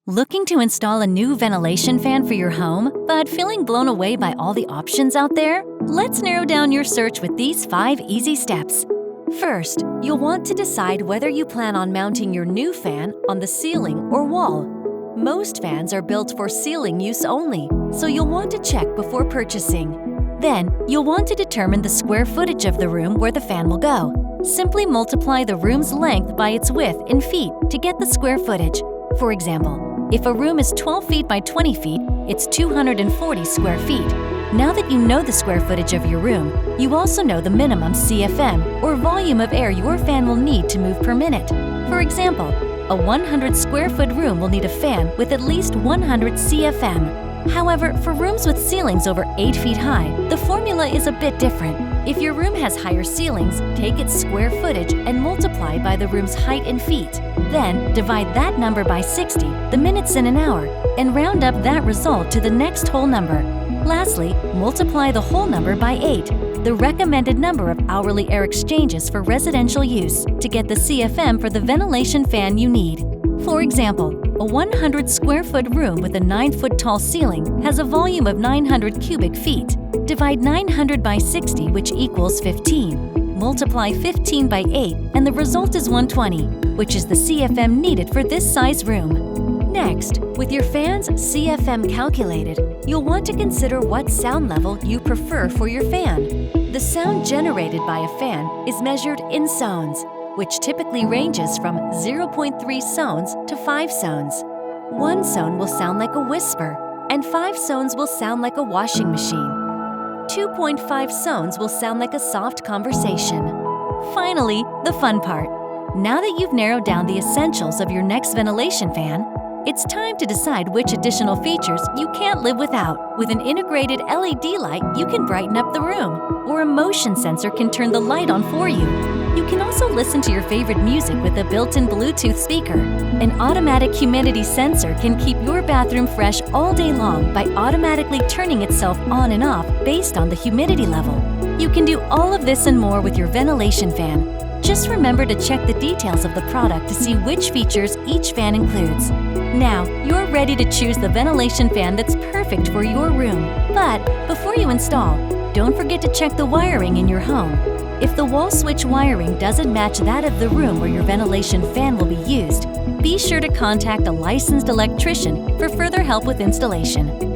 Looking to install a new ventilation fan for your home, but feeling blown away by all the options out there? Let's narrow down your search with these 5 easy steps. First, you'll want to decide whether you plan on mounting your new fan on the ceiling or wall. Most fans are built for ceiling use only, so you'll want to check before purchasing. Then, you'll want to determine the square footage of the room where the fan will go. Simply multiply the room's length by its width in feet to get the square footage. For example, if a room is 12 feet by 20 feet, it's 240 square feet. Now that you know the square footage of your room, you also know the minimum CFM, or volume of air your fan will need to move per minute. For example, a 100 square foot room will need a fan with at least 100 CFM. However, for rooms with ceilings over 8 feet high, the formula is a bit different. If your room has higher ceilings, take its square footage and multiply by the room's height in feet. Then, divide that number by 60, the minutes in an hour, and round up that result to the next whole number. Lastly, multiply the whole number by 8, the recommended number of hourly air exchanges for residential use, to get the CFM for the ventilation fan you need. For example, a 100 square foot room with a 9-foot tall ceiling has a volume of 900 cubic feet. Divide 900 by 60, which equals 15. Multiply 15 by 8, and the result is 120, which is the CFM needed for this size room. Next, with your fan's CFM calculated, you'll want to consider what sound level you prefer for your fan. The sound generated by a fan is measured in sones, which typically ranges from 0.3 sones to 5 sones. 1 sone will sound like a whisper, and 5 sones will sound like a washing machine. 2.5 sones will sound like a soft conversation. Finally, the fun part. Now that you've narrowed down the essentials of your next ventilation fan, it's time to decide which additional features you can't live without. With an integrated LED light, you can brighten up the room, or a motion sensor can turn the light on for you. You can also listen to your favorite music with a built-in Bluetooth speaker. An automatic humidity sensor can keep your bathroom fresh all day long by automatically turning itself on and off based on the humidity level. You can do all of this and more with your ventilation fan. Just remember to check the details of the product to see which features each fan includes. Now, you're ready to choose the ventilation fan that's perfect for your room. But before you install, don't forget to check the wiring in your home. If the wall switch wiring doesn't match that of the room where your ventilation fan will be used, be sure to contact a licensed electrician for further help with installation.